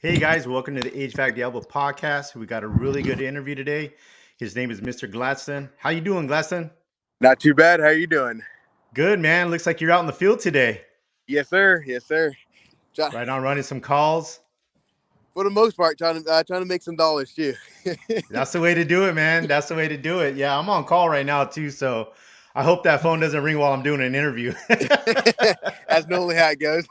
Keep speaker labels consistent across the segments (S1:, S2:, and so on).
S1: Hey guys, welcome to the HVAC Diablo podcast. We got a really good interview today. His name is Mr. Gladston. How you doing, Gladston?
S2: Not too bad. How you doing?
S1: Good, man. Looks like you're out in the field today.
S2: Yes, sir. Yes, sir. Try,
S1: Right on, running some calls.
S2: for the most part, trying to make some dollars too.
S1: That's the way to do it, man. That's the way to do it. Yeah, I'm on call right now too, so I hope that phone doesn't ring while I'm doing an interview.
S2: That's normally how it goes.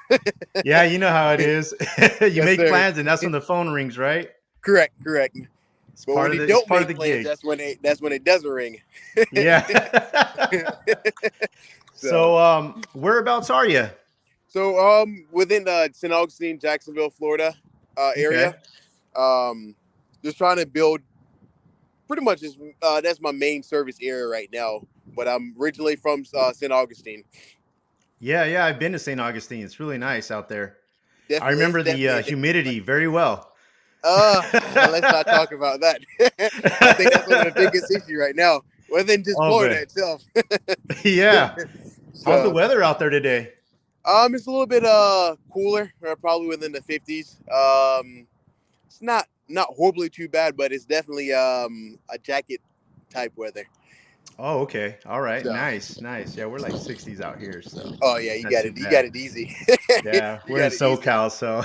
S1: Yeah, you know how it is. You
S2: Yes,
S1: make
S2: sir.
S1: plans, and that's when the phone rings, right?
S2: Correct.
S1: It's
S2: But
S1: part
S2: when
S1: of
S2: you
S1: the it's
S2: don't
S1: part of
S2: make
S1: the
S2: plans,
S1: gig.
S2: that's when it doesn't ring.
S1: Yeah.
S2: so,
S1: So, whereabouts are you?
S2: within the St. Augustine, Jacksonville, Florida area,
S1: Okay.
S2: um, just trying to build. Pretty much is that's my main service area right now. But I'm originally from St. Augustine.
S1: Yeah, I've been to St. Augustine. It's really nice out there. I
S2: Definitely, it's
S1: remember the
S2: definitely a different.
S1: humidity very well.
S2: Let's not talk about that. I think that's one of the biggest issues right now, within just
S1: Oh,
S2: Florida
S1: but
S2: itself.
S1: yeah. How's the
S2: so,
S1: weather out there today?
S2: it's a little bit cooler, probably within the 50s. It's not horribly too bad, but it's definitely a jacket type weather.
S1: Oh, okay. All right.
S2: So,
S1: Nice. Yeah, we're like 60s out here, so
S2: oh yeah, you
S1: not
S2: got
S1: too
S2: it. You got
S1: bad.
S2: it easy.
S1: Yeah,
S2: You
S1: we're in
S2: got it easy.
S1: SoCal, so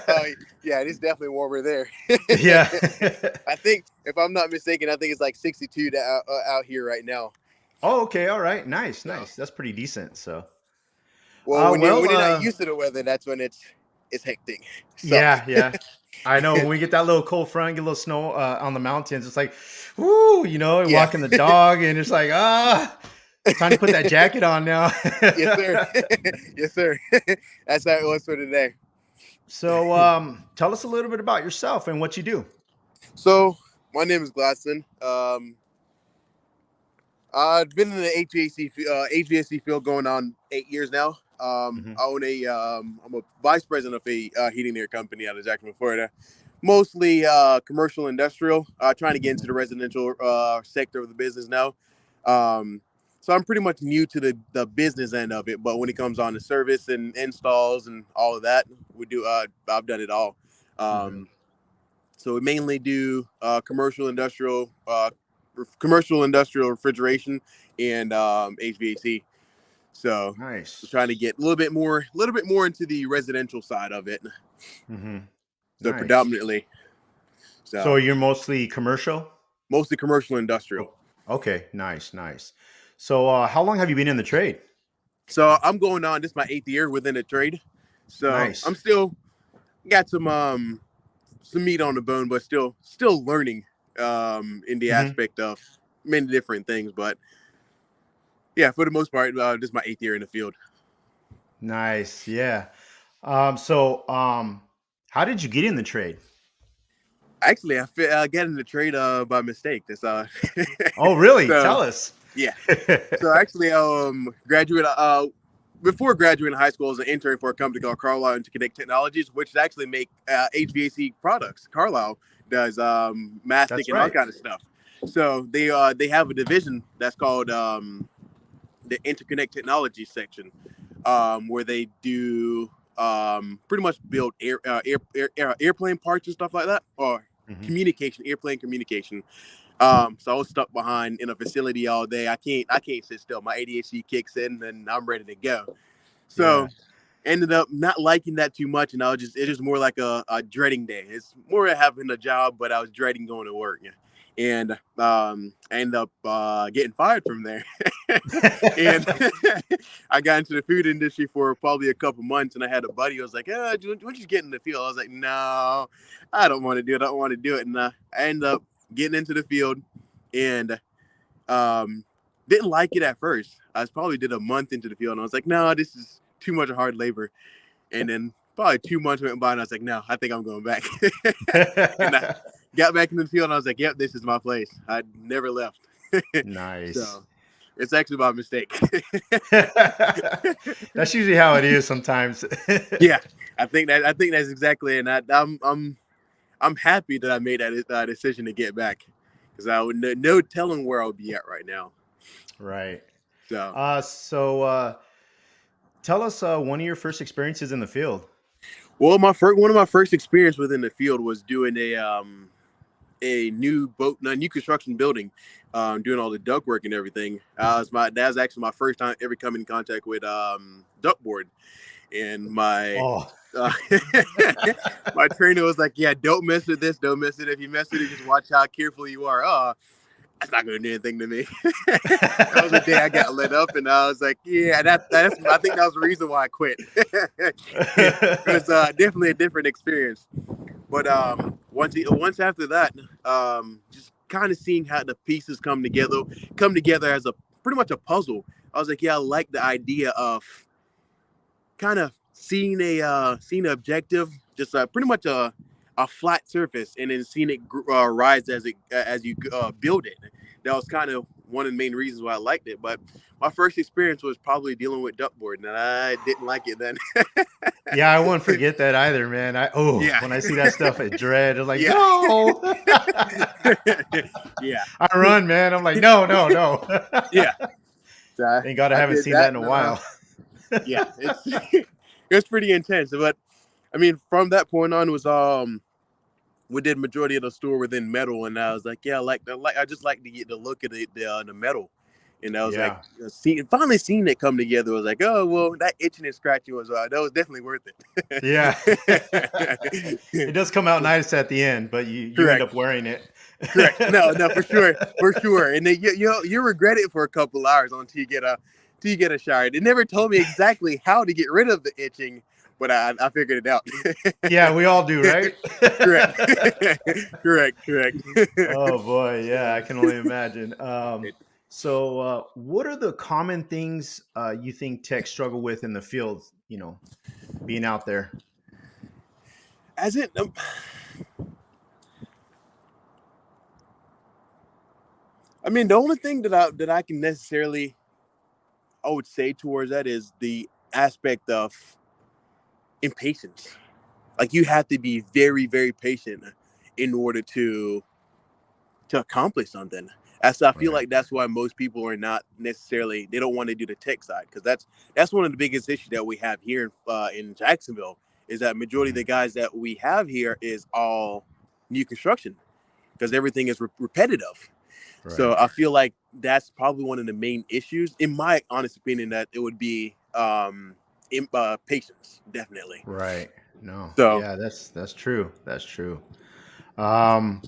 S2: Oh yeah, it's definitely warmer there.
S1: yeah.
S2: I think, if I'm not mistaken, I think it's like 62 out here right now.
S1: Oh, okay. All right. Nice,
S2: So,
S1: nice. That's pretty decent. So,
S2: well, when you're
S1: well,
S2: when you're not used to the weather, that's when it's hectic. So,
S1: yeah. I know when we get that little cold front, get a little snow on the mountains, it's like, whoo,
S2: yeah,
S1: walking the dog, and it's like, it's time to put that jacket on now.
S2: yes sir, yes sir. That's how it was for today.
S1: So, tell us a little bit about yourself and what you do.
S2: So, my name is Gladston. I've been in the HVAC field going on 8 years now.
S1: Hmm.
S2: I own I'm a vice president of a heating and air company out of Jacksonville, Florida. Mostly commercial industrial. Trying to get into the residential sector of the business now. Um, so I'm pretty much new to the business end of it. But when it comes on to service and installs and all of that, we do. I've done it all.
S1: Hmm.
S2: Um, so we mainly do commercial industrial refrigeration and HVAC. So we're
S1: Nice.
S2: trying to get a little bit more into the residential side of it.
S1: Hmm.
S2: So
S1: Nice.
S2: predominantly,
S1: So
S2: so
S1: you're mostly commercial?
S2: mostly commercial industrial.
S1: Oh, okay. Nice. So, how long have you been in the trade?
S2: So I'm going on. This is my 8th year within the trade. So
S1: Nice.
S2: I'm still got some meat on the bone, but still learning in the
S1: Hmm.
S2: aspect of many different things. But yeah, for the most part, this is my 8th year in the field.
S1: Nice. Yeah. So, how did you get in the trade?
S2: Actually, I got in the trade by mistake. That's
S1: Oh, really?
S2: so
S1: Tell us.
S2: yeah. So actually, graduate before graduating high school, I was an intern for a company called Carlisle Interconnect Technologies, which actually make HVAC products. Carlisle does mastic
S1: That's
S2: and all
S1: right.
S2: kind of stuff. So they have a division that's called the Interconnect Technology section, where they do pretty much build airplane parts and stuff like that, or
S1: Hmm.
S2: communication, airplane communication. So I was stuck behind in a facility all day. I can't sit still. My ADHD kicks in, and I'm ready to go.
S1: Yeah.
S2: So ended up not liking that too much, and it's just more like a dreading day. It's more of having a job, but I was dreading going to work. And I ended up getting fired from there. And I got into the food industry for probably a couple months, and I had a buddy who was like, "Why you get in the field?" I was like, "No, I don't want to do it. I don't want to do it." And I ended up getting into the field, and um, didn't like it at first. I probably did a month into the field, and I was like, "No, this is too much hard labor." And then probably 2 months went by, and I was like, "No, I think I'm going back." And I got back in the field, and I was like, "Yep, this is my place." I never left.
S1: Nice.
S2: So it's actually my mistake.
S1: That's usually how it is sometimes.
S2: Yeah, I think that's exactly it. And I'm happy that I made that decision to get back, because I would no telling where I'll be at right now.
S1: Right.
S2: So
S1: So, tell us one of your first experiences in the field.
S2: Well, my first one of my first experience within the field was doing a new construction building, doing all the duct work and everything. That was actually my first time ever coming in contact with ductboard, and
S1: Oh.
S2: uh, my trainer was like, "Yeah, don't mess with this. Don't mess with it. If you mess with it, just watch how careful you are." Oh, that's not going to do anything to me. That was the day I got lit up, and I was like, "Yeah, that's." I think that was the reason why I quit. It was definitely a different experience. But once after that, just kind of seeing how the pieces come together as a pretty much a puzzle. I was like, yeah, I like the idea of kind of seeing an objective, just pretty much a flat surface, and then seeing it rise as you build it. That was kind of one of the main reasons why I liked it. But my first experience was probably dealing with ductboard, and I didn't like it then.
S1: Yeah, I won't forget that either, man.
S2: Yeah,
S1: When I see that stuff, I dread. I'm like,
S2: yeah,
S1: no.
S2: yeah,
S1: I run, man. I'm like, no, no, no.
S2: yeah. So
S1: Thank God I
S2: I
S1: haven't
S2: did
S1: seen that
S2: that,
S1: in a
S2: and
S1: while.
S2: yeah, it's it's pretty intense. But I mean, from that point on, was we did majority of the store within metal, and I was like, yeah, I just like to get the look at the metal, and I was like,
S1: Yeah.
S2: finally seeing it come together was like, oh well, that itching and scratching was that was definitely worth
S1: Yeah.
S2: it.
S1: It does come out nice at the end, but you end
S2: Correct.
S1: up wearing it.
S2: Correct. No, no, for sure. And then you regret it for a couple hours until you get a shower. They never told me exactly how to get rid of the itching, but I figured it out.
S1: Yeah, we all do, right?
S2: Correct. Correct.
S1: Oh boy, yeah, I can only imagine.
S2: It,
S1: What are the common things you think techs struggle with in the field? Being out there.
S2: as it, I mean, the only thing that I can necessarily I would say towards that is the aspect of impatience. Like you have to be very, very patient in order to accomplish something. As I feel
S1: Right.
S2: like that's why most people are not necessarily they don't want to do the tech side because that's one of the biggest issues that we have here in Jacksonville is that majority of
S1: Mhm.
S2: the guys that we have here is all new construction because everything is repetitive. So
S1: Right.
S2: I feel like that's probably one of the main issues, in my honest opinion, that it would be patience, definitely.
S1: Right. No.
S2: So
S1: Yeah, that's true. That's true. Um,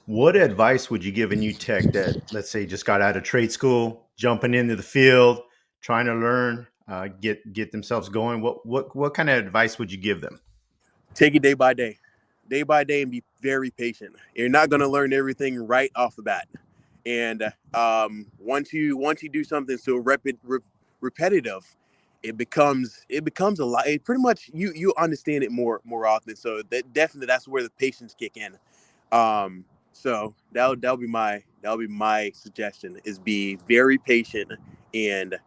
S1: what advice would you give a new tech that, let's say, just got out of trade school, jumping into the field, trying to learn, get themselves going? What kind of advice would you give them?
S2: take it day by day, and be very patient. You're not going to learn everything right off the bat, and once you do something so repetitive, it becomes a lot. It pretty much you understand it more often. So that's where the patience kick in. So that'll be my suggestion is be very patient, and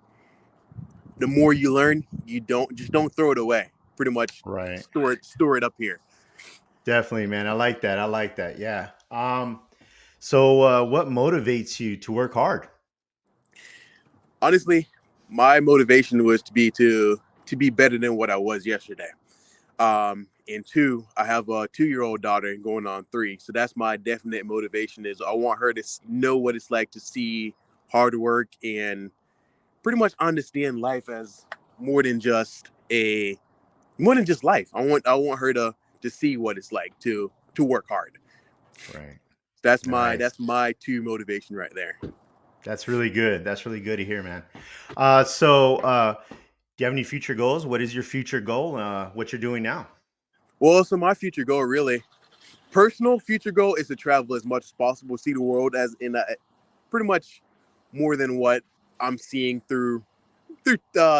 S2: the more you learn, you don't throw it away. Pretty much
S1: Right.
S2: store it up here.
S1: Definitely, man. I like that. I like that. Yeah. What motivates you to work hard?
S2: Honestly, my motivation was to be better than what I was yesterday. And two, I have a 2-year-old daughter going on 3, so that's my definite motivation. Is I want her to know what it's like to see hard work and pretty much understand life as more than just a more than just life. I want her to see what it's like to work hard.
S1: Right.
S2: That's my
S1: Nice.
S2: that's my two motivation right there.
S1: That's really good. That's really good to hear, man. Do you have any future goals? What is your future goal? What you're doing now?
S2: Well, so my future goal, really personal future goal, is to travel as much as possible, see the world as in pretty much more than what I'm seeing through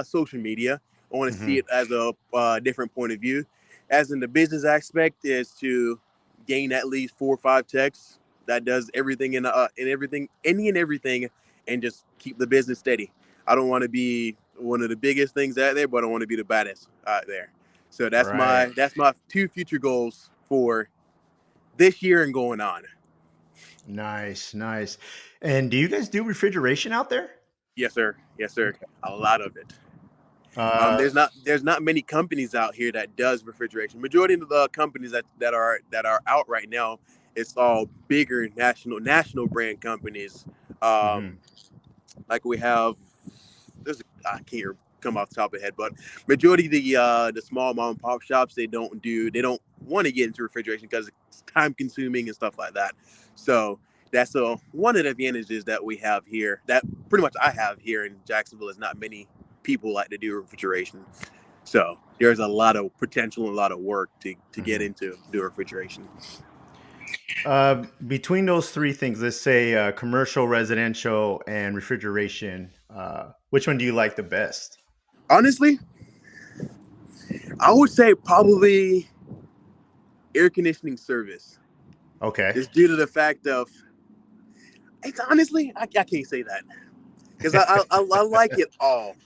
S2: social media. I want to see
S1: Hmm.
S2: it as a different point of view. As in the business aspect, is to gain at least 4 or 5 techs that does everything in everything, any and everything, and just keep the business steady. I don't want to be one of the biggest things out there, but I don't want to be the baddest out there. So
S1: Right.
S2: that's my 2 future goals for this year and going on.
S1: Nice. Nice. And do you guys do refrigeration out there?
S2: Yes, sir. Yes, sir.
S1: Okay.
S2: A lot of it.
S1: Uh,
S2: There's not many companies out here that does refrigeration. Majority of the companies that are out right now, it's all bigger national brand companies.
S1: mhm.
S2: Um, like we have, I can't come off the top of the head, but majority of the small mom and pop shops, they don't want to get into refrigeration because it's time consuming and stuff like that. So that's one of the advantages that we have here, that pretty much I have here in Jacksonville, is not many people like to do refrigeration. So there's a lot of potential and a lot of work to get
S1: Mhm.
S2: into do refrigeration.
S1: Between those three things, let's say commercial, residential, and refrigeration, which one do you like the best?
S2: Honestly, I would say probably air conditioning service.
S1: Okay.
S2: Just due to the fact of, it's honestly, I can't say that because I like it all.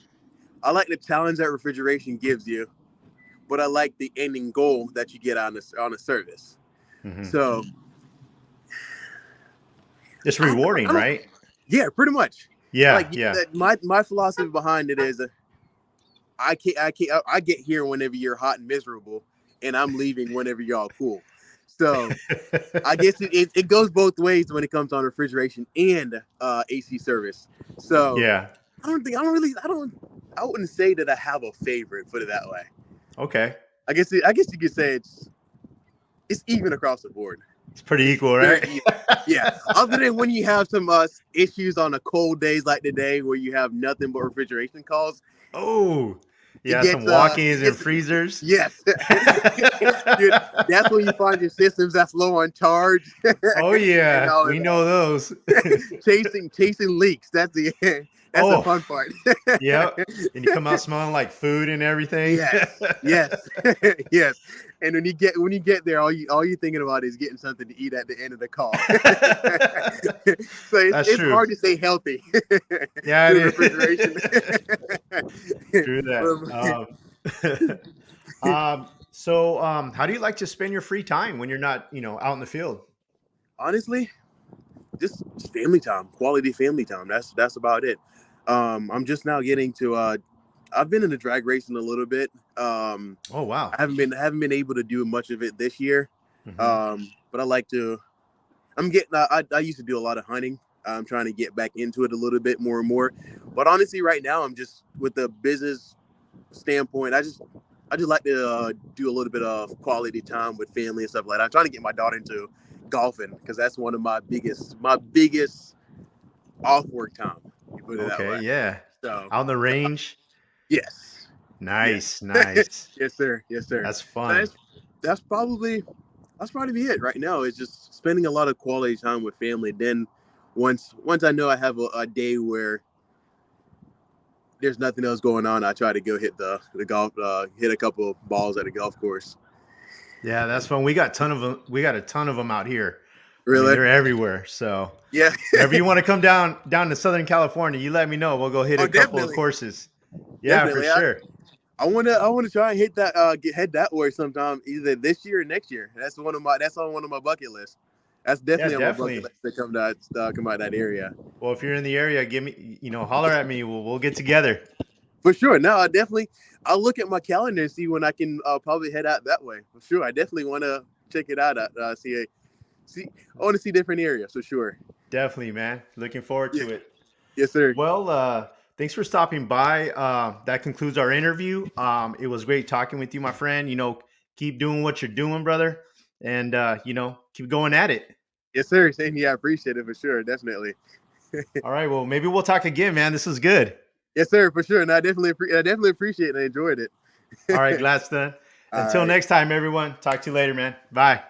S2: I like the challenge that refrigeration gives you, but I like the ending goal that you get on a service.
S1: Hmm.
S2: So
S1: It's
S2: I
S1: rewarding,
S2: don't,
S1: right?
S2: yeah, pretty much.
S1: Yeah,
S2: Like
S1: yeah.
S2: my philosophy behind it is, I get here whenever you're hot and miserable, and I'm leaving whenever y'all cool. So I guess it goes both ways when it comes on refrigeration and AC service. So
S1: Yeah.
S2: I wouldn't say that I have a favorite. Put it that way.
S1: Okay.
S2: I guess you could say it's even across the board.
S1: It's pretty
S2: It's
S1: equal,
S2: very
S1: right?
S2: even. Yeah. Other than when you have some issues on the cold days like today, where you have nothing but refrigeration calls,
S1: Oh,
S2: it
S1: yeah. Some
S2: gets
S1: walk-ins and freezers.
S2: yes, dude. That's when you find your systems that's low on charge
S1: Oh,
S2: and
S1: yeah.
S2: all of
S1: We
S2: that.
S1: know those.
S2: Chasing leaks. That's the
S1: Oh,
S2: fun part.
S1: yeah. And you come out smelling like food and everything.
S2: Yes, yes, yes. And when you get there, all you thinking about is getting something to eat at the end of the call. So
S1: That's
S2: it's
S1: true.
S2: hard to stay healthy
S1: Yeah,
S2: through
S1: it
S2: refrigeration.
S1: is. True that. How do you like to spend your free time when you're not, out in the field?
S2: Honestly, just family time, quality family time. That's about it. I'm just now getting to. I've been in the drag racing a little bit.
S1: Oh, wow.
S2: I haven't been able to do much of it this year.
S1: Hmm.
S2: But I like to. I'm getting. I used to do a lot of hunting. I'm trying to get back into it a little bit more and more. But honestly, right now, I'm just with the business standpoint. I just like to do a little bit of quality time with family and stuff like that. I'm trying to get my daughter into golfing because that's one of my biggest off work time. You put it that
S1: Okay,
S2: way.
S1: yeah.
S2: So
S1: Out in the range.
S2: yes, yes,
S1: Nice, nice.
S2: yes, sir, yes, sir.
S1: That's
S2: So
S1: fun.
S2: that's probably that's probably it right now. It's just spending a lot of quality time with family. Then once I know I have a day where there's nothing else going on, I try to go hit the golf, hit a couple of balls at a golf course.
S1: Yeah, that's fun. We got ton of them. We got a ton of them out here. I mean,
S2: Really?
S1: they're everywhere. So
S2: Yeah.
S1: whenever you want to come down to Southern California, you let me know. We'll go hit
S2: Oh,
S1: a couple of
S2: definitely,
S1: courses. Yeah, for
S2: definitely.
S1: sure.
S2: I wanna try and hit that head that way sometime either this year or next year. That's on one of my bucket lists. That's
S1: Yeah,
S2: definitely on my bucket
S1: definitely.
S2: list to come out that area.
S1: Well, if you're in the area, give me, holler at me. We'll get together.
S2: For sure. No, I'll look at my calendar and see when I can probably head out that way. For sure. I definitely want to check it out. See. I want to see different areas for sure.
S1: Definitely, man. Looking forward
S2: Yeah.
S1: to it.
S2: Yes, sir.
S1: Well, thanks for stopping by. That concludes our interview. It was great talking with you, my friend. Keep doing what you're doing, brother, and keep going at it.
S2: Yes, sir. Same here. I appreciate it for sure. Definitely.
S1: All right. Well, maybe we'll talk again, man. This is good.
S2: Yes, sir. For sure. And I definitely appreciate it and I enjoyed it.
S1: All right, Gladston.
S2: All
S1: Until
S2: right.
S1: next time, everyone. Talk to you later, man. Bye.